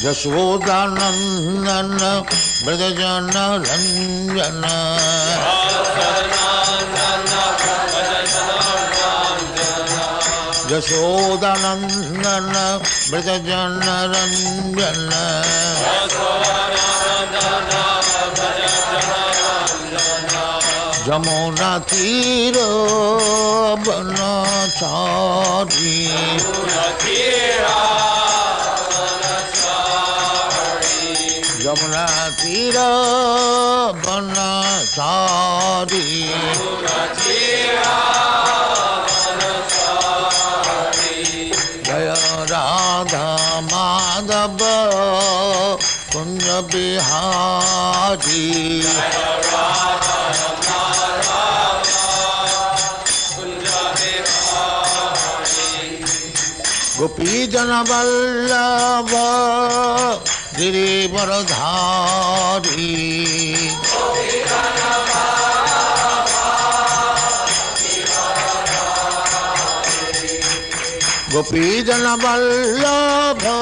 Jashodanandana Brajajana Ranjana Jashodanandana Brajajana Ranjana Jamuna Tira Banachari Jamuna Tira Banachari Jaya Radha Madhava Kunja Bihari Gopi Jana Vallabha Girivaradhari Gopi Jana Vallabha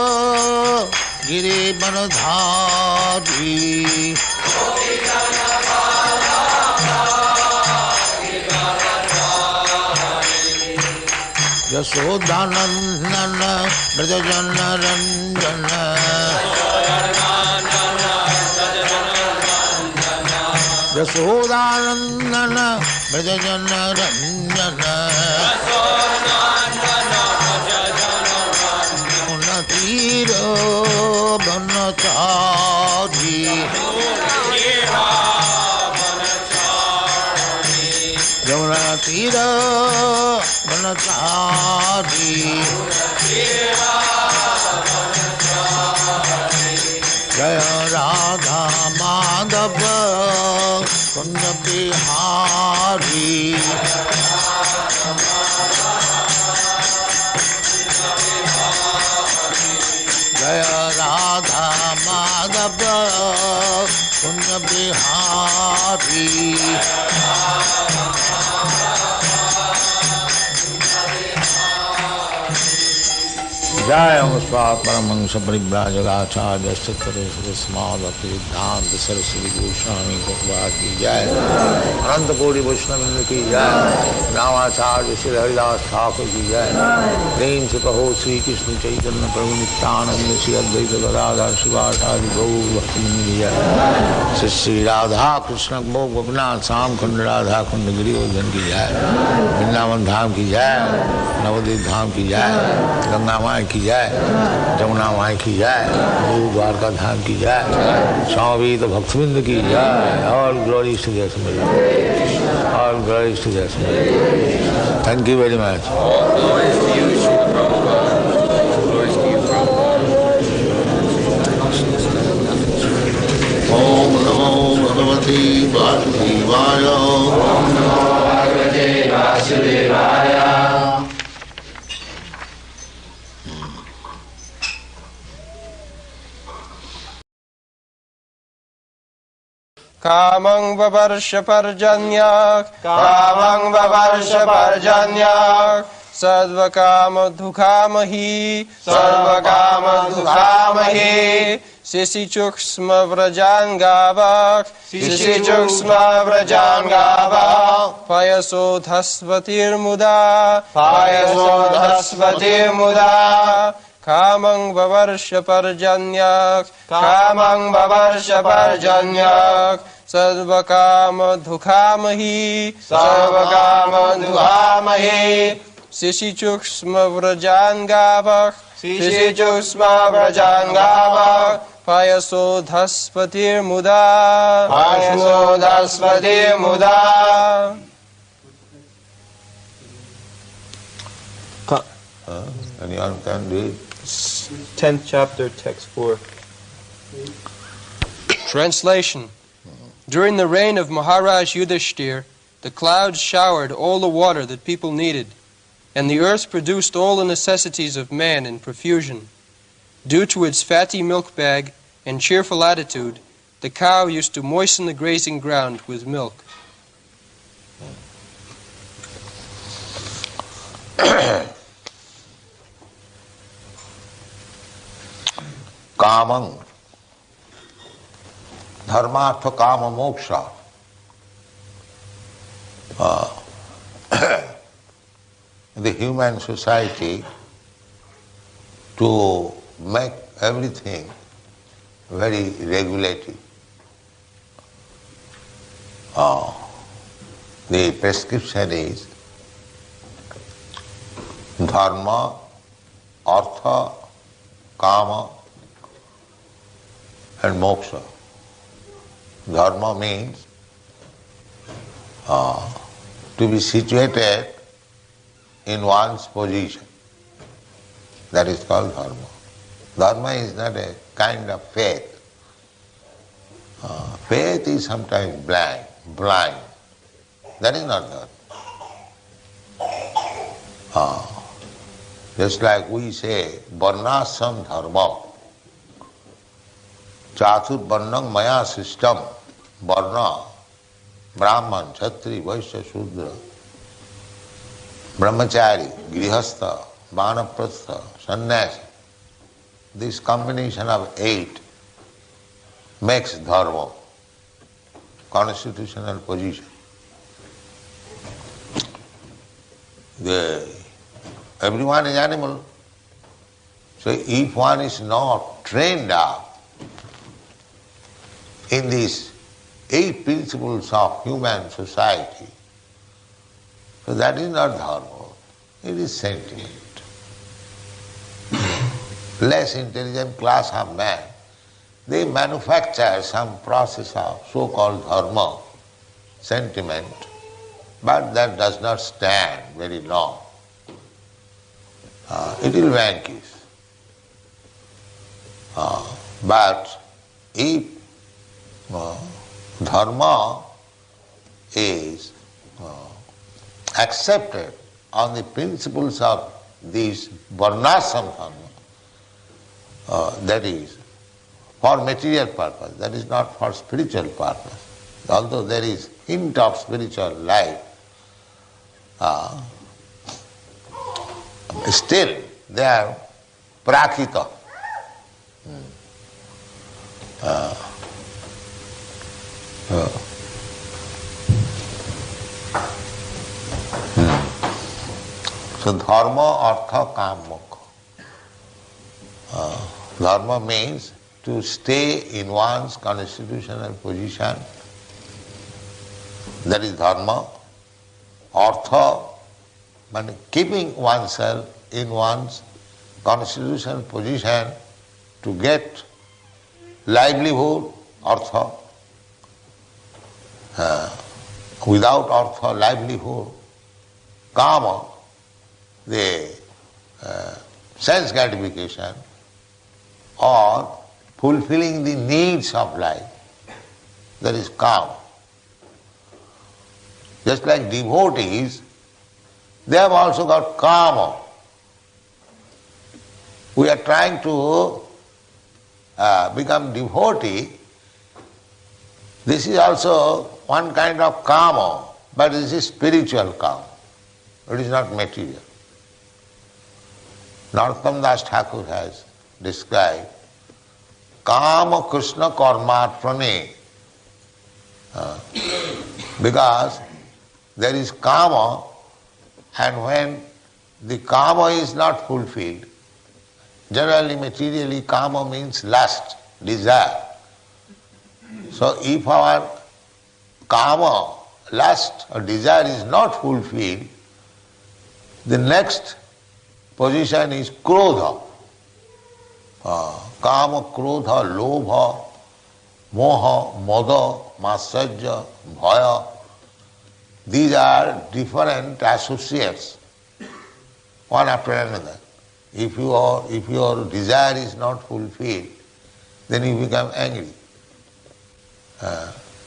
Girivaradhari Yashodanandana Brajajana Ranjana Yashodanandana Brajajana Ranjana Unatira Banachari Yamunatira Banachari Jaya Radha Madhava Kunja Bihari Jaya Radha Madhava Kunja Bihari Jai Amasvat Paramahansa Paribhrajagacharya Sattare Sarasmadhati Siddhanta Saraswati Goswami Prabhupada ki Jai Ananta Kodi Vaishnavindra ki Jai Namacharya Shri Haridas Thakur ki Jai Prem se Kaho Sri Krishna Chaitanya Prabhu Nityananda Shri Advaita Gadadhar Shivasadi Gaur Bhaktivinoda ki Jai Shri Radha Krishna Bhog Gopinath Sam Khand Radha Khand Girivardhan ki Jai Vrindavan Dham ki Jai Navadvip Dham ki Jai Ganga Mai की जाए जमुना माई की जाए गुरु द्वारका धाम की जाए स्वामी तो भक्तविंद की जाए और ग्लोरी टू देयर सिमर और glory to their simmer thank you very much ओम नमो भगवते वासुदेवाय ओम नमो भगवते वासुदेवाय Kamang vavarshya parjanyak, kamang vavarshya parjanyak, sarva kama dukamahi, sarva kama dukamahi, sisi chuksma vrajangavak, sisi chuksma vrajangavak, payaso dhasvatir muda, payaso dhasvatir muda. Kamang vavarshya parjanyak, kamang vavarshya parjanyak, sarva kama dukamahi, sarva kama dukamahi, sisi chuksma vrajangavak, sisi chuksma vrajangavak, payaso dhaspatir muda, payaso dhaspatir muda. Anyone can do it. 10th chapter, text 4. Translation. During the reign of Maharaj Yudhishthir, the clouds showered all the water that people needed, and the earth produced all the necessities of man in profusion. Due to its fatty milk bag and cheerful attitude, the cow used to moisten the grazing ground with milk. kamang, dharmartha kama moksha. The human society, to make everything very regulated. The prescription is dharma, artha, kama and moksha. Dharma means to be situated in one's position. That is called dharma. Dharma is not a kind of faith. Faith is sometimes blind. That is not dharma. Just like we say, varnasam dharma. Chatur varnam maya system. Varna, Brahman, Kshatri, Vaishya, Shudra, Brahmachari, Grihastha, Vanaprastha, Sannyasi. This combination of 8 makes dharma, constitutional position. Everyone is animal. So if one is not trained up in these 8 principles of human society, so that is not dharma, it is sentiment. Less intelligent class of man, they manufacture some process of so-called dharma, sentiment, but that does not stand very long. It will vanquish. But if dharma is accepted on the principles of these varnasam dharma, that is for material purpose, that is not for spiritual purpose. Although there is hint of spiritual life, still they are prakita. So dharma, artha, kama, moksha. Dharma means to stay in one's constitutional position. That is dharma. Artha, means keeping oneself in one's constitutional position to get livelihood, artha. Without artha, livelihood. Kama, the sense gratification or fulfilling the needs of life. That is kama. Just like devotees, they have also got kama. We are trying to become devotee. This is also one kind of kama, but this is spiritual kama. It is not material. Narottam Das Thakur has described kama krishna karmarpane, because there is kama, and when the kama is not fulfilled, generally materially kama means lust, desire. So if our kama, lust or desire is not fulfilled, the next position is krodha. Kama, krodha, lobha, moha, mada, matsarya, bhaya. These are different associates, one after another. If your desire is not fulfilled, then you become angry.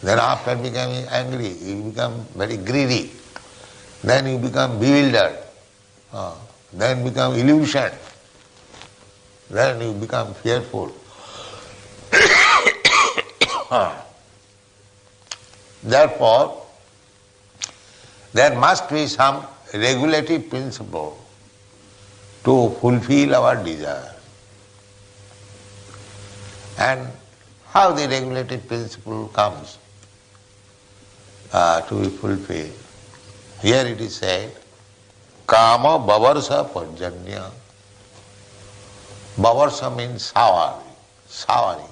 Then after becoming angry, you become very greedy. Then you become bewildered. Then become illusion. Then you become fearful. Therefore, there must be some regulative principle to fulfill our desire. And how the regulated principle comes to be fulfilled. Here it is said, Kama Bavarsa Parjanya. Bavarsa means showering.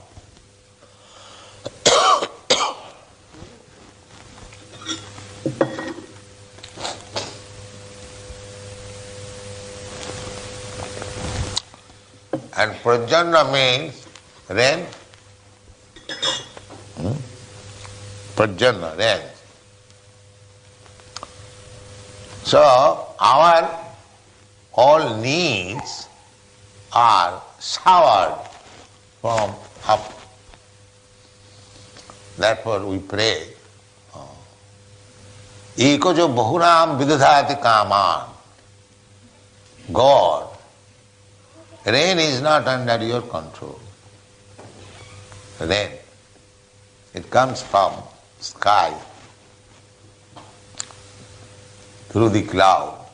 And Prajana means rain. Prajana, rain. So, our all needs are showered from up. Therefore we pray, Eko jo bahunam vidadhati kaman. God, rain is not under your control. Rain, it comes from sky, through the cloud.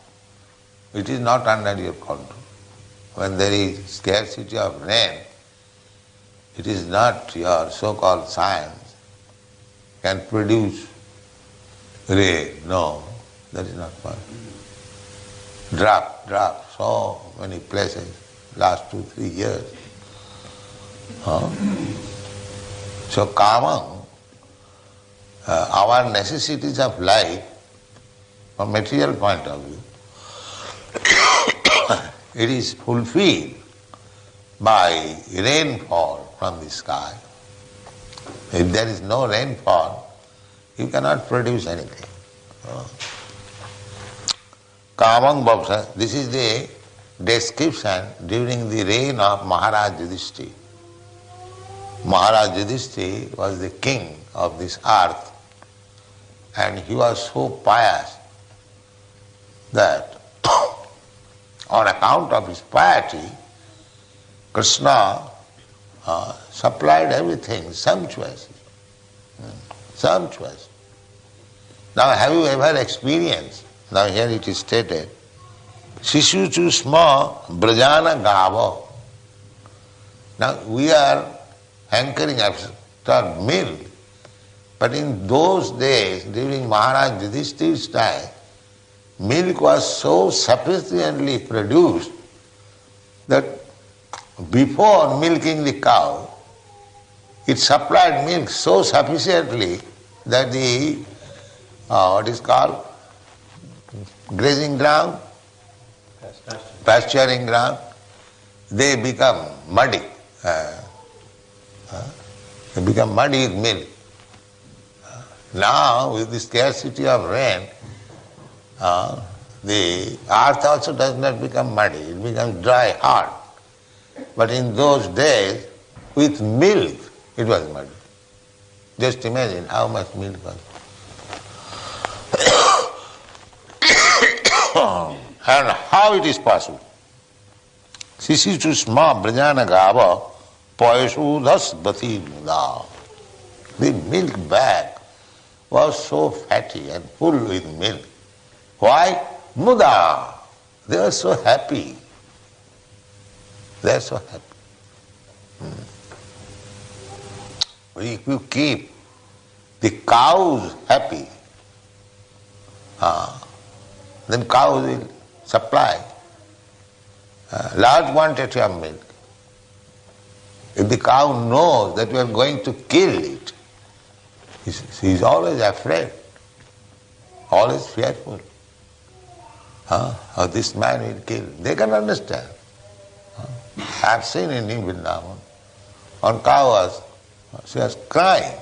It is not under your control. When there is scarcity of rain, it is not your so-called science can produce rain. No, that is not possible. Drought, so many places, last 2-3 years. So karma, our necessities of life, from material point of view, it is fulfilled by rainfall from the sky. If there is no rainfall, you cannot produce anything. Kamang Bhavsa, this is the description during the reign of Maharaj Yudhishthira. Maharaj Yudhishthira was the king of this earth, and he was so pious that on account of his piety, Krishna supplied everything sumptuous. Sumptuous. Now have you ever experienced, now here it is stated, Shishu Chusma Brajana Gava. Now we are hankering after milk, but in those days, during Maharaj Yudhishthira's time, milk was so sufficiently produced that before milking the cow, it supplied milk so sufficiently that the, what is called, grazing ground, pasturing ground, they become muddy. They become muddy with milk. Now, with the scarcity of rain, the earth also does not become muddy, it becomes dry, hard. But in those days, with milk, it was muddy. Just imagine how much milk was. And how it is possible? Sisichu sma brajana gava poyasudhas bati muda. The milk bag was so fatty and full with milk. Why? Muda. They were so happy. They are so happy. If you keep the cows happy, then cows will supply large quantity of milk. If the cow knows that you are going to kill it, she is always afraid, always fearful. How this man will kill. They can understand. I have seen in New Vrindavan, one cow she was crying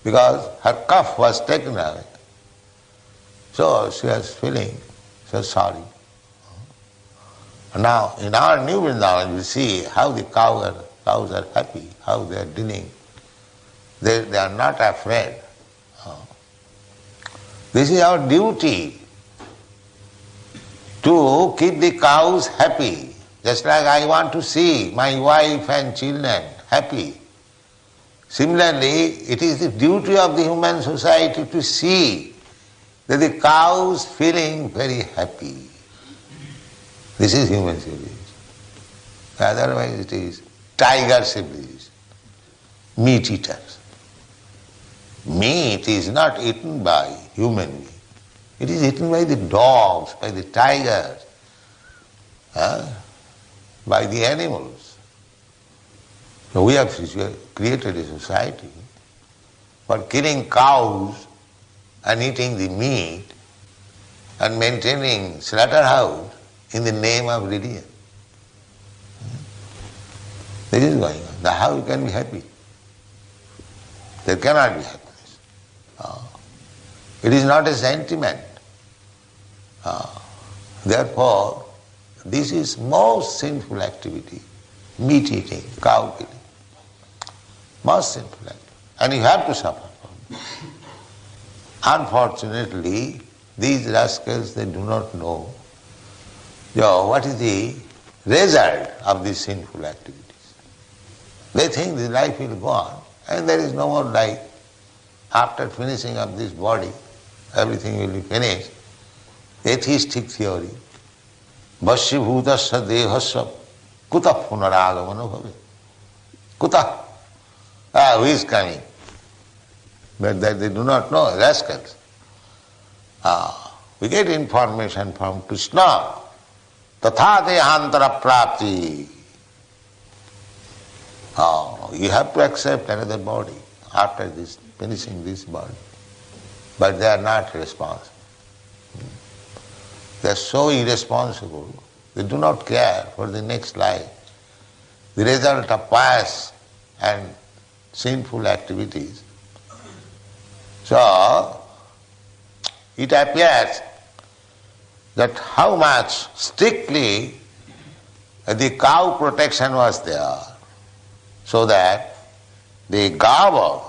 because her calf was taken away. So she was feeling so sorry. Now in our New Vrindavan we see how the cows are happy, how they are dealing. They are not afraid. This is our duty, to keep the cows happy. Just like I want to see my wife and children happy. Similarly, it is the duty of the human society to see that the cows feeling very happy. This is human civilization. Otherwise it is tiger civilization, meat eaters. Meat is not eaten by human beings. It is eaten by the dogs, by the tigers, by the animals. So we have created a society for killing cows and eating the meat and maintaining slaughterhouse in the name of religion. This is going on. Now how you can be happy? There cannot be happiness. It is not a sentiment. Therefore, this is most sinful activity, meat eating, cow killing. Most sinful activity. And you have to suffer from it. Unfortunately, these rascals, they do not know what is the result of these sinful activities. They think the life will go on and there is no more life. After finishing up this body, everything will be finished. Atheistic theory. Vashyabhutasya dehasya kutah punaragamano bhave. Kutah? Who is coming? But that they do not know, rascals. We get information from Krishna. Tatha dehantara prapti. You have to accept another body after this, finishing this body. But they are not responsible. They are so irresponsible, they do not care for the next life. The result of pious and sinful activities. So, it appears that how much strictly the cow protection was there, so that the gava,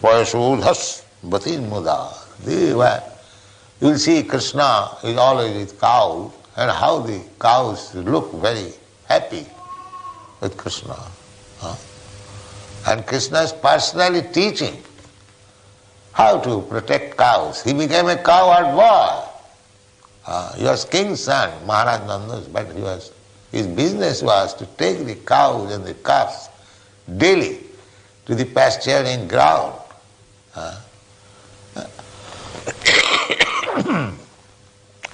Vayasudhas Batin Mudar, they were. You will see Krishna is always with cows, and how the cows look very happy with Krishna. And Krishna is personally teaching how to protect cows. He became a cowherd boy. He was king's son, Maharaj Nanda's, but his business was to take the cows and the calves daily to the pasturing ground.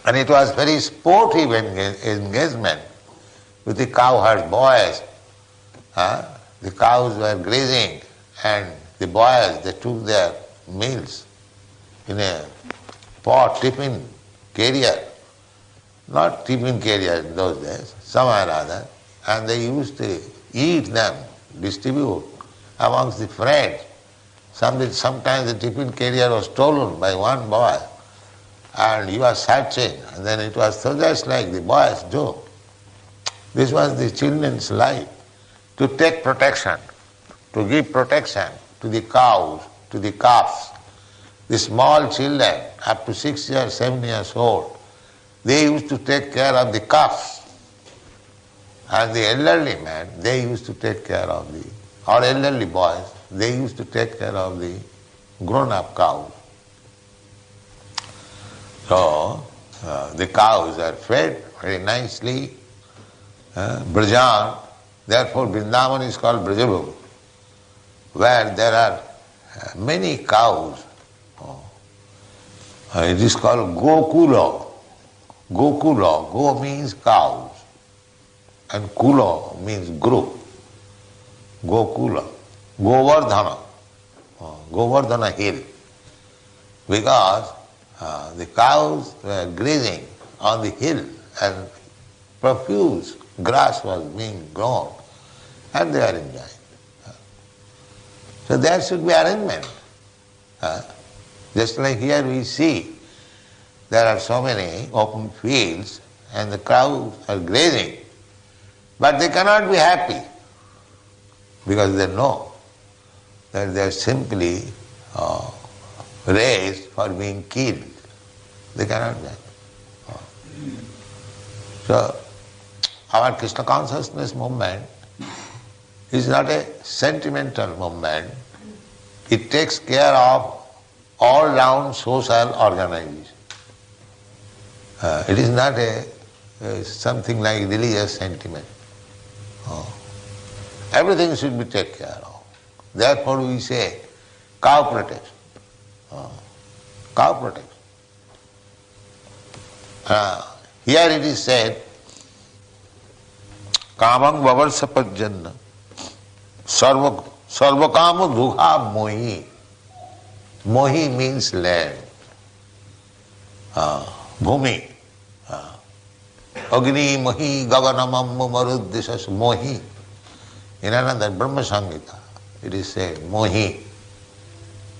And it was very sportive engagement with the cowherd boys. The cows were grazing and the boys, they took their meals in a pot, tiffin carrier. Not tiffin carrier in those days, somewhere or other. And they used to eat them, distribute amongst the friends. Sometimes the tiffin carrier was stolen by one boy. And he was searching, and then it was so just like the boys do. This was the children's life, to take protection, to give protection to the cows, to the calves. The small children, up to 6 years, 7 years old, they used to take care of the calves. And the elderly men, they used to take care of or elderly boys, they used to take care of the grown-up cows. So, the cows are fed very nicely, Brajan, therefore Vrindavan is called Brajabhu, where there are many cows. It is called Gokula. Gokula, Go means cows, and Kula means group. Gokula, Govardhana, Govardhana hill, because the cows were grazing on the hill and profuse grass was being grown and they are enjoying. So there should be arrangement. Just like here we see there are so many open fields and the cows are grazing, but they cannot be happy because they know that they are simply raised for being killed. They cannot be happy. So, our Krishna consciousness movement is not a sentimental movement. It takes care of all-round social organization. It is not something like religious sentiment. Everything should be taken care of. Therefore we say cow protection. Cow protection. Here it is said, Kamang vavarsapajanna sarvakama dugha mohi. Mohi means land. Bhumi. Agni mahi gaganamam maruddisas mohi. In another Brahma Samhita, it is said, mohi.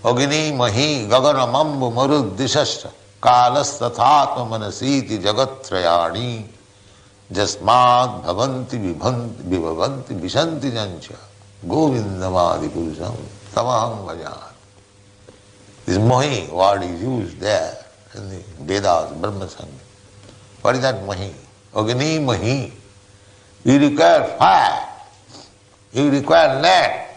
Agni mahi gaganamam maruddisas kalas tathatma manasiti jagatrayani jasmad bhavanti vibhavanti vishanti jancha govindamadi purusam tamaham vajan. This mohi word is used there in the Vedas, Brahma Samhita. What is that mahi? Agni mahi. You require fire. You require land.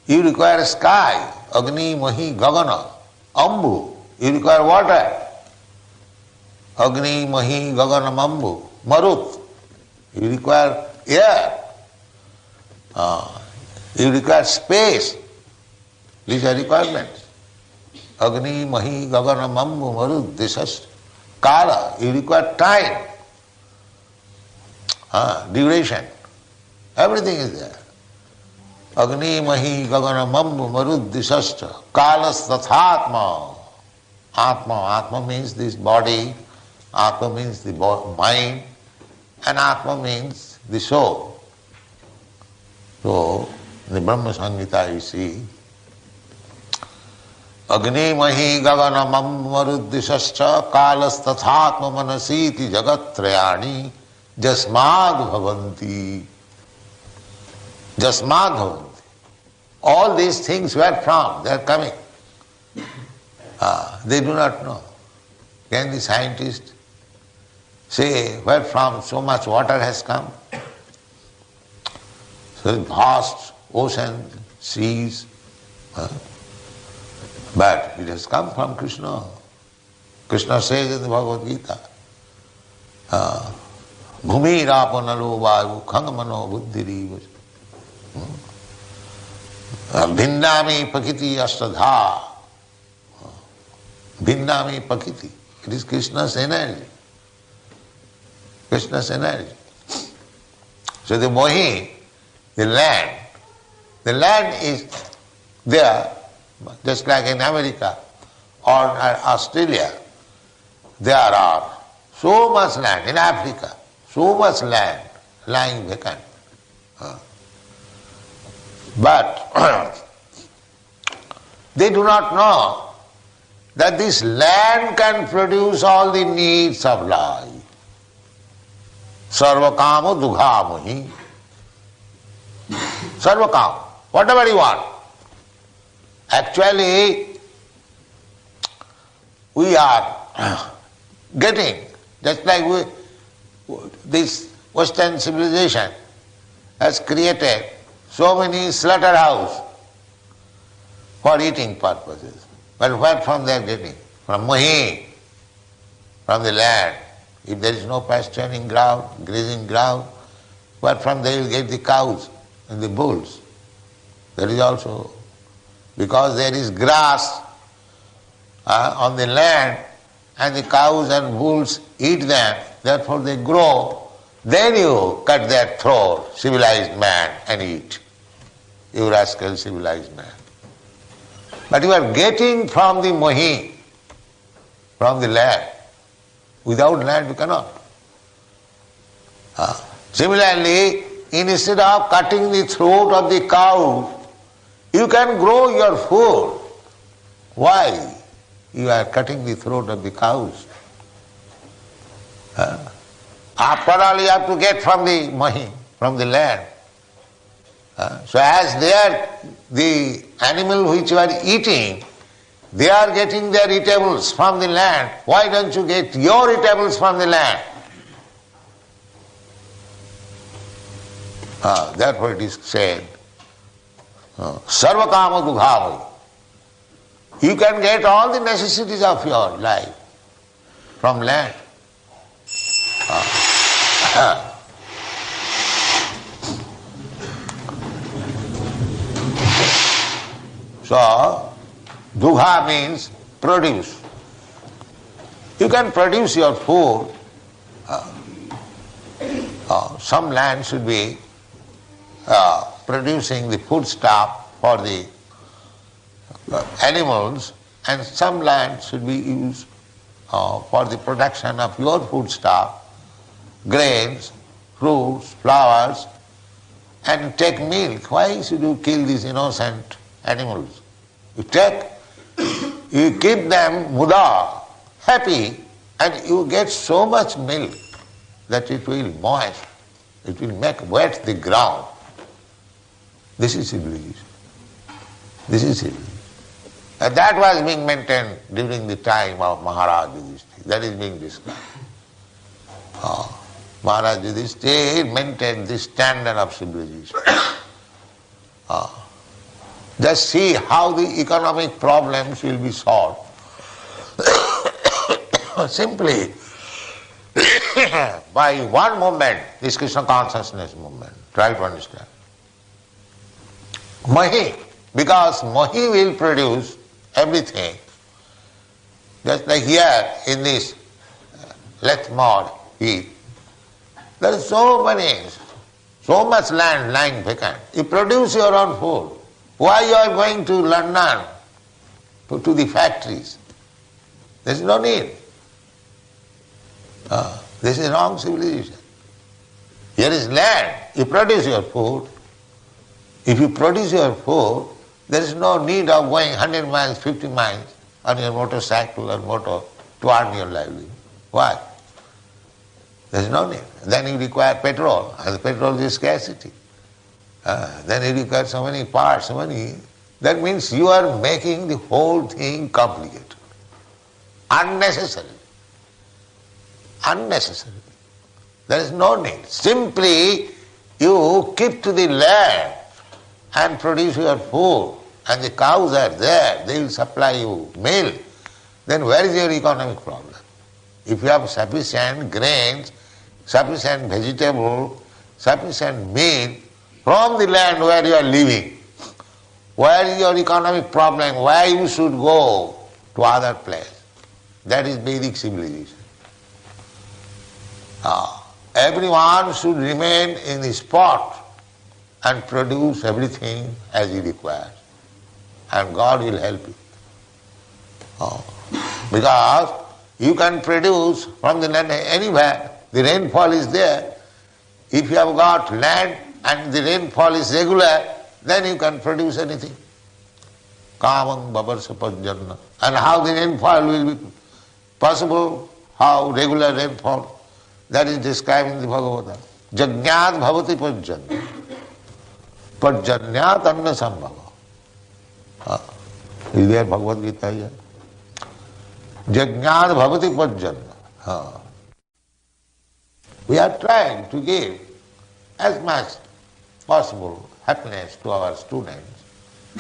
You require sky. Agni mahi gagana. Ambu. You require water. Agni mahi gagana ambu. Marut. You require air. You require space. These are requirements. Agni mahi gagana ambu marut. This is kala. You require time. Duration. Everything is there. Agni mahi gagana mambu maruddisascha kalas tathatma. Atma means this body, Atma means the mind, and Atma means the soul. So, in the Brahma Samhita you see, Agni mahi gagana mambu maruddisascha kalas tathatma manasiti jagatrayani jasmad bhavanti. Jasmad bhavanti. All these things where from? They are coming. They do not know. Can the scientist say where from so much water has come? So vast ocean, seas. But it has come from Krishna. Krishna says in the Bhagavad Gita, Bhumi rapanalo vayu khangamano buddhiriva Bhinnami pakiti astadha. Bhinnami pakiti. It is Krishna's energy. Krishna's energy. So the mohi, the land is there, just like in America or Australia. There are so much land in Africa, so much land lying vacant. But they do not know that this land can produce all the needs of life. Sarvakama dughamuhi. Sarvakama, whatever you want. Actually, we are getting, just like this Western civilization has created so many slaughterhouses for eating purposes. But where from they are getting? From mohi, from the land. If there is no pasturing ground, grazing ground, where from they will get the cows and the bulls? That is also because there is grass on the land and the cows and bulls eat them, therefore they grow. Then you cut their throat, civilized man, and eat. You rascal civilized man. But you are getting from the mohi, from the land. Without land you cannot. Similarly, instead of cutting the throat of the cow, you can grow your food. Why? You are cutting the throat of the cows. After all, you have to get from the mohi, from the land. So as they are the animal which you are eating, they are getting their eatables from the land. Why don't you get your eatables from the land? Therefore it is said, Sarvakama dughavai. You can get all the necessities of your life from land. So, dugha means produce. You can produce your food. Some land should be producing the foodstuff for the animals, and some land should be used for the production of your foodstuff, grains, fruits, flowers, and take milk. Why should you kill these innocent animals? You keep them muda, happy, and you get so much milk that it will moist, it will make wet the ground. This is civilization. This is civilization. And that was being maintained during the time of Maharaj Yudhishthira. That is being described. Maharaj Yudhishthira maintained this standard of civilization. Just see how the economic problems will be solved. Simply by one movement, this Krishna consciousness movement. Try to understand. Mahi, because Mahi will produce everything. Just like here in this Lethmod heat, there is so much land lying vacant. You produce your own food. Why you are going to London, to the factories? There is no need. This is wrong civilization. Here is land. You produce your food. If you produce your food, there is no need of going 100 miles, 50 miles on your motorcycle or motor to earn your livelihood. Why? There is no need. Then you require petrol, and the petrol is scarcity. Then you require so many parts, so many. That means you are making the whole thing complicated. Unnecessary. Unnecessary. There is no need. Simply you keep to the land and produce your food, and the cows are there, they will supply you milk. Then where is your economic problem? If you have sufficient grains, sufficient vegetable, sufficient meat from the land where you are living, where is your economic problem? Why you should go to other place? That is Vedic civilization. Everyone should remain in the spot and produce everything as he requires, and God will help you. Because you can produce from the land anywhere. The rainfall is there. If you have got land and the rainfall is regular, then you can produce anything. Kamam babarsa pajjanna. And how the rainfall will be possible, how regular rainfall, that is described in the Bhagavatam. Jajñāt bhavati pajjanna. Pajjanyāt anna sambhava. Is there Bhagavad Gita here? Jajñāt bhavati pajjanna. We are trying to give as much possible happiness to our students.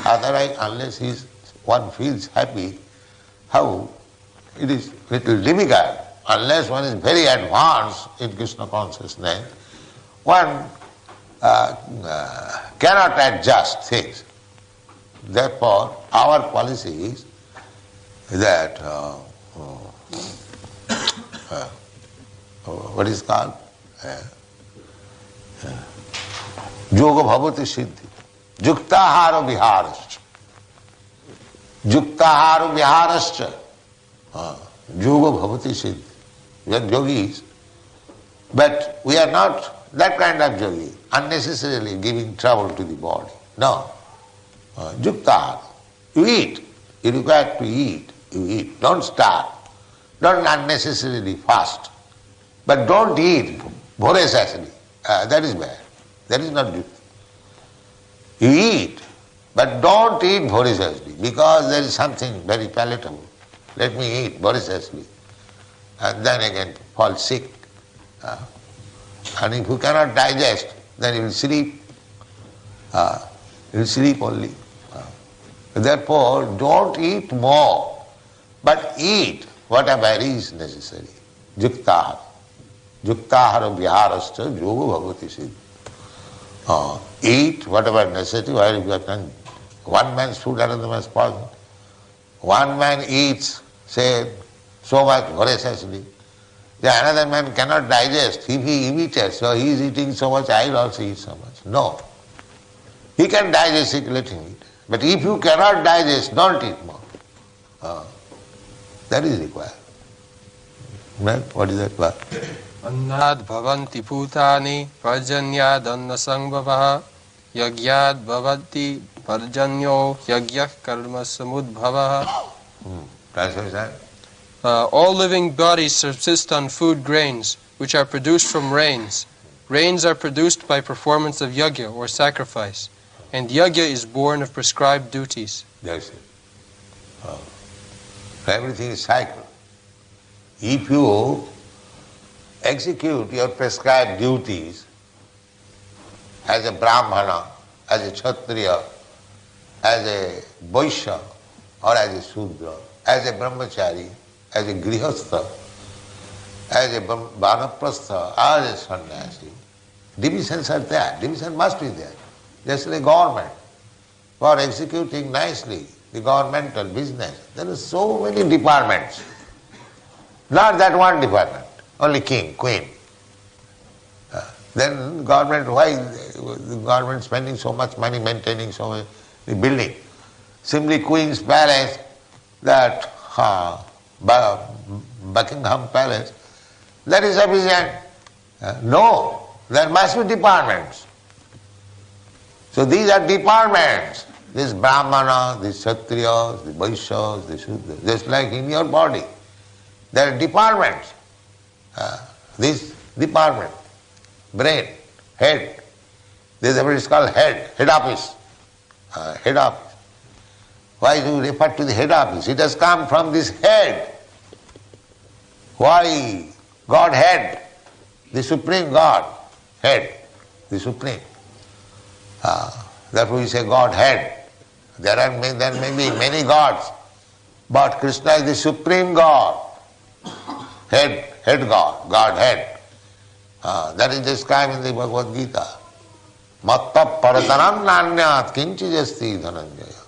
Otherwise, unless one feels happy, how it is little difficult. Unless one is very advanced in Krishna consciousness, one cannot adjust things. Therefore, our policy is that what is called yoga bhavati siddhi, yuktahara viharascha, yuktahara viharascha, yoga bhavati siddhi. We are yogis, but we are not that kind of yogi, unnecessarily giving trouble to the body. No. Yuktahara. You eat. You require to eat. You eat. Don't starve. Don't unnecessarily fast. But don't eat voraciously. That is bad. That is not good. You eat, but don't eat voraciously, because there is something very palatable. Let me eat voraciously. And then again fall sick. And if you cannot digest, then you will sleep. You will sleep only. Therefore, don't eat more, but eat whatever is necessary. Yuktahara. Yuktahara viharascha yoga bhavati siddhi. Eat whatever necessary, while you can one man's food, another man's poison. One man eats, say, so much voraciously. The another man cannot digest. If he imitates, so he is eating so much, I will also eat so much. No. He can digest, he can let him eat. But if you cannot digest, don't eat more. That is required. Right? What is that word? Annad bhavanti bhutani parjanyad anna sangbhavaha yagyad bhavanti parjanyo yagyak karma samudbhavaha. Translation? All living bodies subsist on food grains, which are produced from rains. Rains are produced by performance of yagya or sacrifice, and yagya is born of prescribed duties. That's it. Everything is cycle. If you execute your prescribed duties as a Brahmana, as a Kshatriya, as a Vaishya, or as a Sudra, as a Brahmachari, as a Grihastha, as a Vanaprastha, as a Sannyasi, divisions are there. Division must be there. Just like government. For executing nicely the governmental business, there are so many departments. Not that one department, only king, queen. Then government, why the government spending so much money maintaining so many building? Simply Queen's Palace, that Buckingham Palace, that is sufficient. No, there must be departments. So these are departments. This Brahmana, these Kshatriyas, the Vaishyas, the Shudras, just like in your body. There are departments. This department, brain, head. This is called head office. Head office. Why do you refer to the head office? It has come from this head. Why? Godhead, the Supreme God, head, the Supreme. Therefore we say Godhead. There may be many gods, but Krishna is the Supreme God. Head God, Godhead. That is described in the Bhagavad Gita. Matta paratanam nanyat kinchi jasti dhananjaya.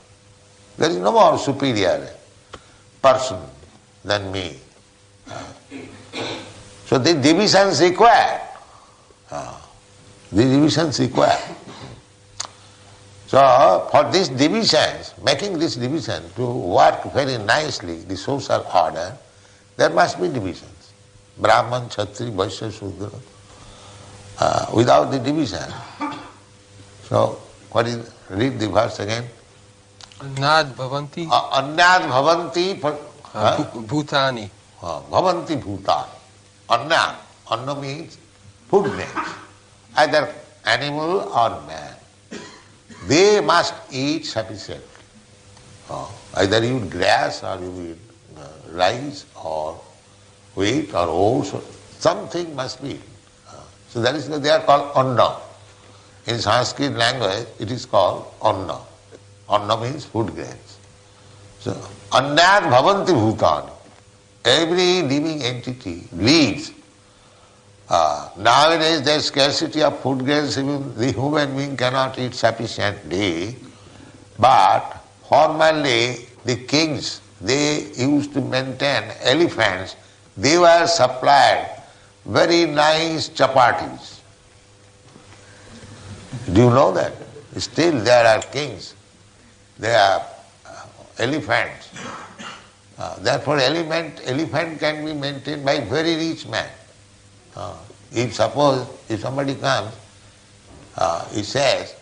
There is no more superior person than me. So the divisions required. The divisions required. So for these divisions, making this division to work very nicely, the social order, there must be divisions. Brahman, Kshatri, Vaishya, Shudra. Without the division. So read the verse again. Annad bhavanti. Annad bhavanti. Bhutani. Bhavanti bhutani. Anna. Anna means food grains. Either animal or man. They must eat sufficiently. Either you eat grass or you eat rice or wheat or oats. Something must be eaten. So that is why they are called anna. In Sanskrit language it is called anna. Anna means food grains. So annad bhavanti bhutani. Every living entity lives. Nowadays there is scarcity of food grains, even the human being cannot eat sufficiently. But formerly the kings, they used to maintain elephants. They were supplied very nice chapatis. Do you know that? Still there are kings. There are elephants. Therefore elephant can be maintained by very rich man. If somebody comes, he says,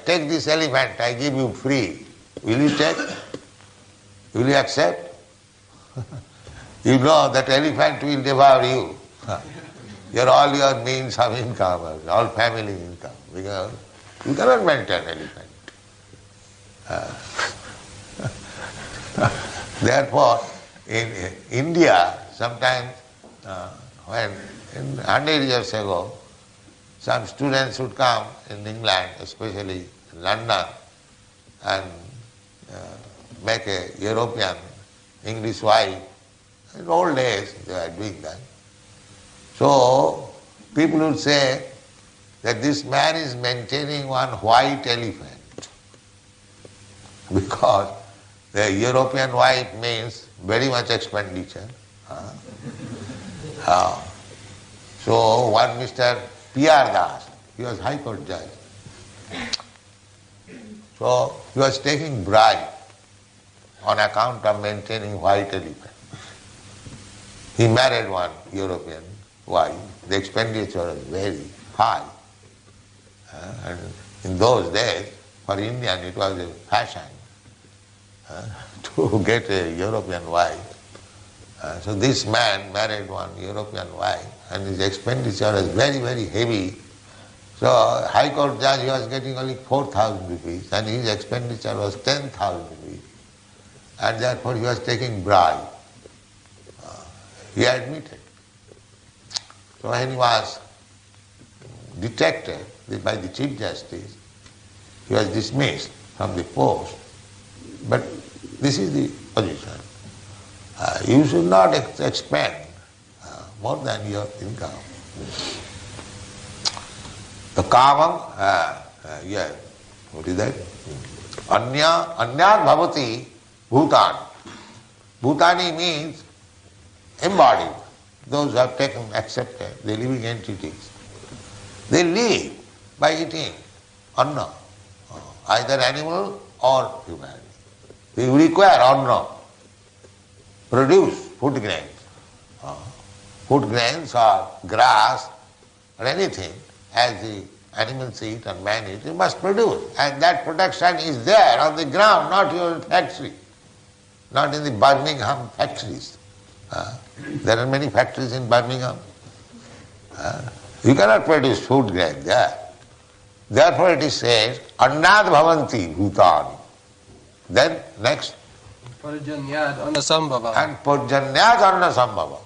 take this elephant, I give you free. Will you take? Will you accept? You know that elephant will devour you. All your means of income, all family income, because you cannot maintain elephant. Therefore, in India, sometimes when 100 years ago, some students would come in England, especially in London, and make a European English wife. In old days they were doing that. So people would say that this man is maintaining one white elephant. because the European wife means very much expenditure. So one Mr. P.R. Das, he was High Court judge. So he was taking bribe on account of maintaining white elephant. He married one European wife. The expenditure was very high. And in those days, for Indian it was a fashion to get a European wife. So this man married one European wife and his expenditure was very, very heavy. So High Court judge, he was getting only 4,000 rupees and his expenditure was 10,000 rupees. And therefore he was taking bribe. He admitted. So when he was detected by the Chief Justice, he was dismissed from the post. But this is the position. You should not expend more than your income. The kavam, yeah, what is that? Anyat bhavati bhutan. Bhutani means embodied. Those who have taken, accepted, the living entities. They live by eating anna, either animal or human. They require anna, produce food grains. Food grains or grass or anything, as the animals eat and man eat, you must produce. And that production is there on the ground, not your factory, not in the Birmingham factories. There are many factories in Birmingham. You cannot produce food grain there. Therefore it is said, Annad bhavanti bhutani. Then next. Parjanyad annasambhava. And Parjanyad annasambhava.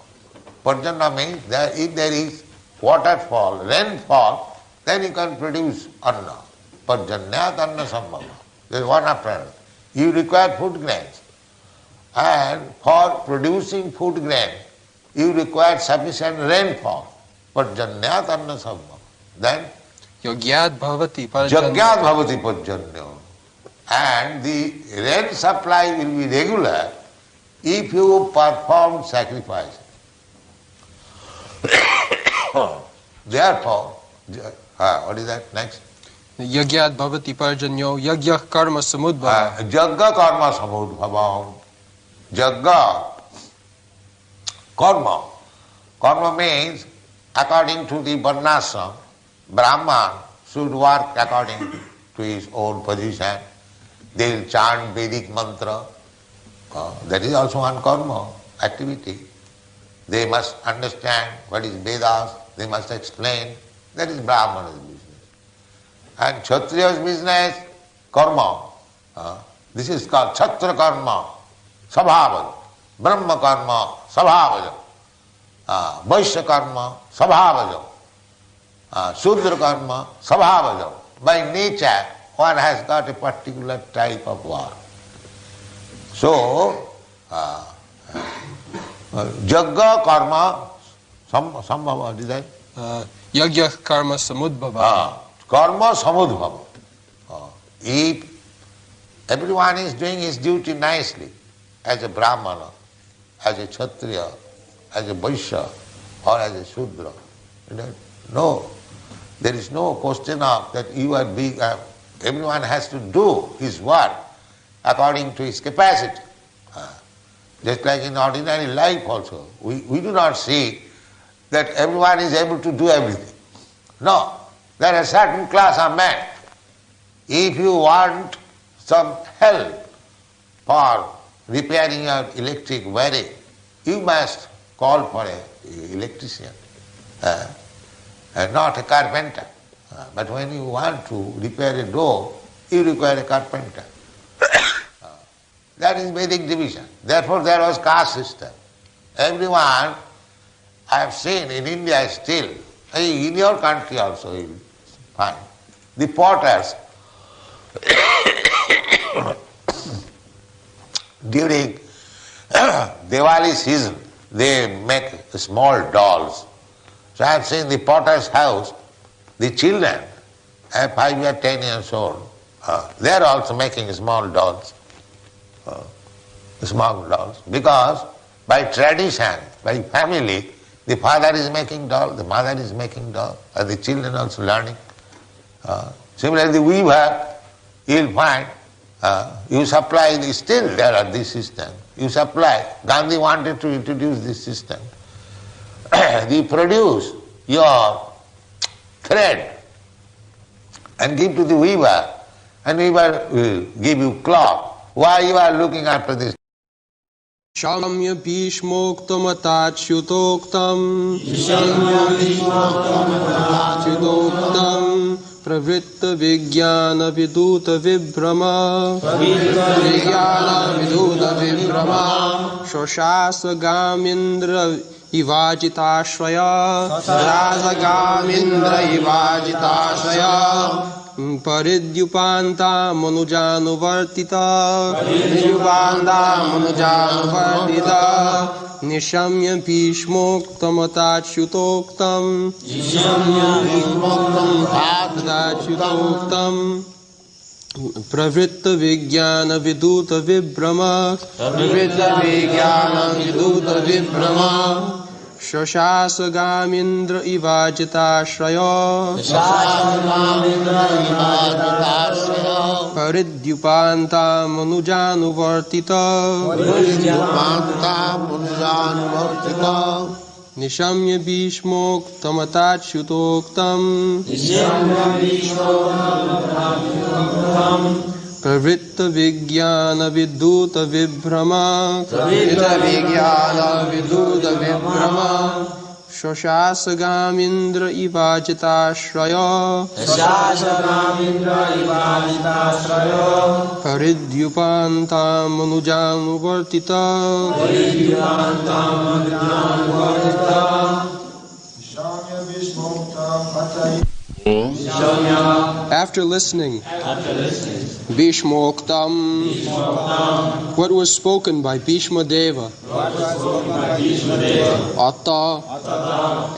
Parjanya means that if there is waterfall, rainfall, then you can produce anna. Parjanyad annasambhava. There is one after another. You require food grains. And for producing food grain, you require sufficient rainfall. Parjanyat annasambhava. Then Yogyad bhavati parjanya. Jagyat bhavati parjanyo. And the rain supply will be regular if you perform sacrifice. Therefore, what is that next? Yagyad bhavati parjanyo yagyah karma samudbhava. Jagga karma samudbhavam. Jagga, karma. Karma means according to the varnashram, Brahman should work according to his own position. They will chant Vedic mantra. That is also one karma activity. They must understand what is Vedas, they must explain. That is Brahmana's business. And Kshatriya's business, karma. This is called Kshatriya karma, sabhavaja. Brahma karma, sabhavaja. Vaishya karma, sabhavaja. Shudra karma, sabhavaja. By nature, one has got a particular type of work. So, Jagga karma sambhava, is that? Yagyah karma samudbhava. Karma samudbhava. If everyone is doing his duty nicely, as a Brahmana, as a Kshatriya, as a Vaishya, or as a Shudra, no, there is no question of that you are being, everyone has to do his work according to his capacity. Just like in ordinary life also, we do not see that everyone is able to do everything. No, there are certain class of men. If you want some help for repairing your electric wiring, you must call for an electrician, and not a carpenter. But when you want to repair a door, you require a carpenter. That is Vedic division. Therefore there was caste system. Everyone, I have seen in India still, in your country also you will find, the potters, during Diwali season, they make small dolls. So I have seen the potter's house, the children, 5 or 10 years old, they are also making small dolls, because by tradition, by family, the father is making doll, the mother is making doll, and the children also learning. Similarly, the weaver, you will find, you supply, still there are this system, you supply. Gandhi wanted to introduce this system. You produce your thread and give to the weaver, and weaver will give you cloth. Why you are looking after this? Shamya bhishmoktam atachyutoktam pravritta vijnana viduta vibrama shoshasa gamindra ivajitashraya Paridyupanta manujanuvartita Nishamya bhishmoktam atachyutoktam Pravritta vijnana viduta vibrama Shoshasa gamindra ivajitashraya Paridyupanta manujanuvartita Nishamya bhishmoktam atachyutoktam Pravritta vijnana viduta vibrama Shoshasa gamindra ivajitashraya Paridyupanta manujanuvartita After listening, Bhishmoktam, what was spoken by Bhishma Deva, Atta,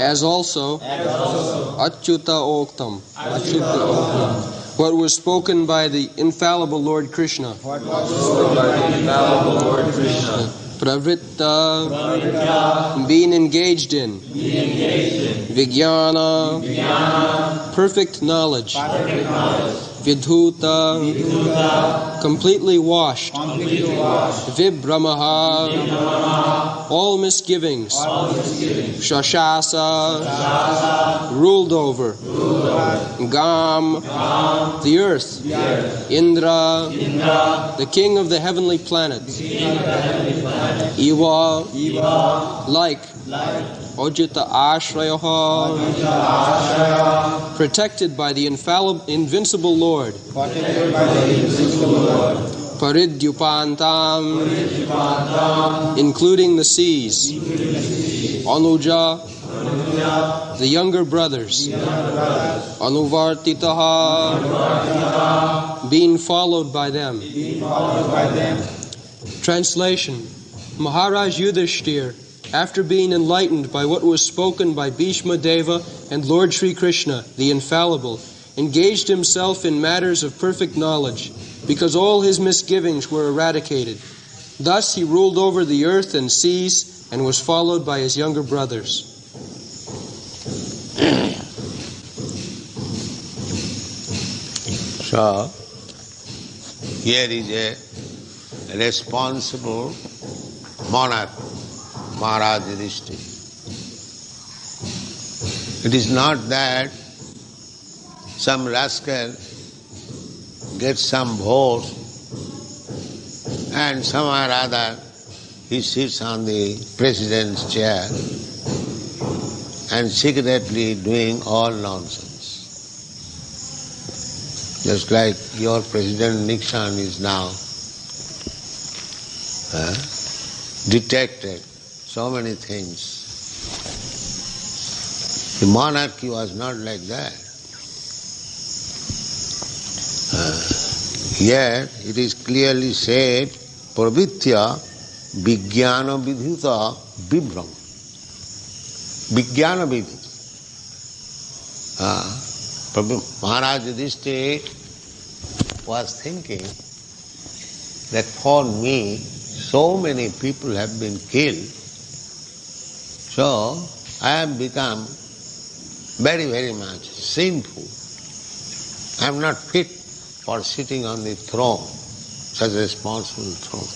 as also, Achyuta Oktam, what was spoken by the infallible Lord Krishna, Pravritta, being engaged in, Vijnana, perfect knowledge, Vidhuta, completely washed, Vibramaha, all misgivings, Shashasa, ruled over, Gam, the earth, Indra, the king of the heavenly planets, Iva, like, Ojita Ashrayaha, protected by the invincible Lord, Paridyupantam, including the seas, Anuja, the younger brothers, Anuvartitaha, being followed by them. Translation: Maharaj Yudhishthir, after being enlightened by what was spoken by Bhishma Deva and Lord Sri Krishna, the infallible, engaged himself in matters of perfect knowledge, because all his misgivings were eradicated. Thus he ruled over the earth and seas and was followed by his younger brothers. So, here is a responsible monarch, Maharaj Yudhishthira. It is not that some rascal gets some vote and somehow or other he sits on the president's chair and secretly doing all nonsense. Just like your President Nixon is now detected so many things. The monarchy was not like that. Yet it is clearly said, Pravitya Vijnana Vidhuta Vibram. Vijnana Vidhi. Maharaj Yudhishthira was thinking that for me, so many people have been killed, so I have become very, very much sinful. I am not fit for sitting on the throne, such a responsible throne.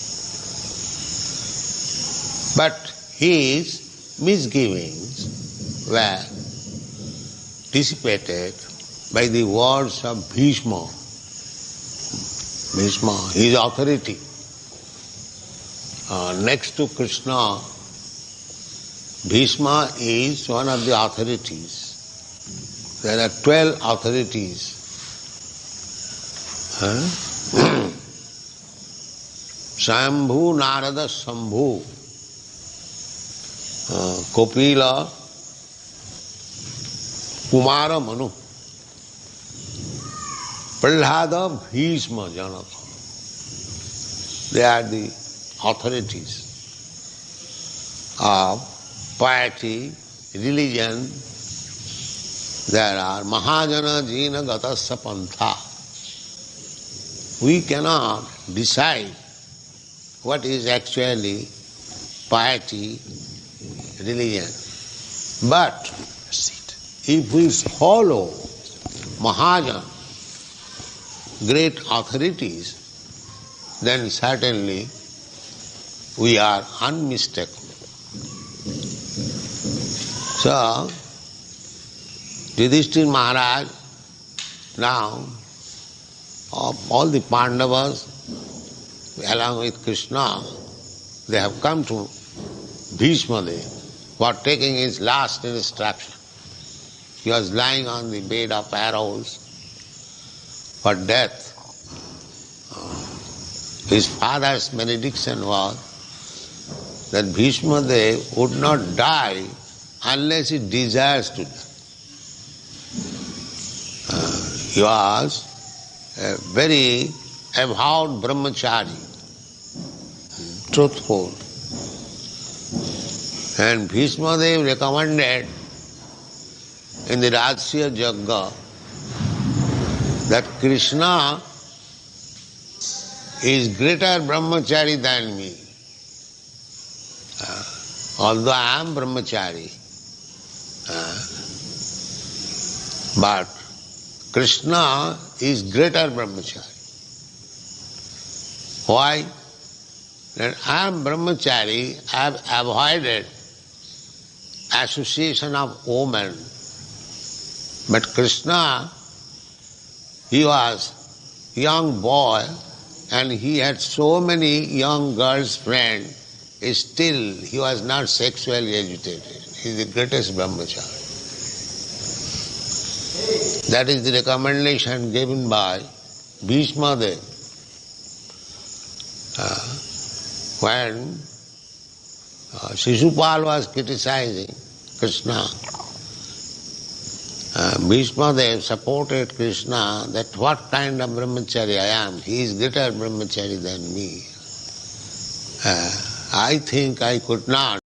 But his misgivings were dissipated by the words of Bhishma. Bhishma, his authority. Next to Krishna, Bhishma is one of the authorities. There are 12 authorities. Shambhu, Narada, Shambhu, Kopila, Kumara, Manu, Prahlada, Bhishma, Janaka. They are the authorities of piety, religion. There are Mahajana, Jina, Gatasya, Pantha. We cannot decide what is actually piety, religion. But if we follow Mahajana, great authorities, then certainly we are unmistakable. So, Yudhishthira Maharaj, now, of all the Pandavas, along with Krishna, they have come to Bhishma for taking his last instruction. He was lying on the bed of arrows for death. His father's benediction was that Bhishma would not die unless he desires to die. He was a very avowed brahmachari, truthful. And Bhishma recommended in the Rajasya Yajna that Krishna is greater brahmachari than me. Although I am brahmachari, but Krishna is greater brahmachari. Why? That I am brahmachari, I have avoided association of women. But Krishna, he was a young boy and he had so many young girls friends, still he was not sexually agitated. He is the greatest brahmachari. That is the recommendation given by Bhishma Dev. When Shishupal was criticizing Krishna, Bhishma Dev supported Krishna that what kind of brahmachari I am. He is greater brahmachari than me. I think I could not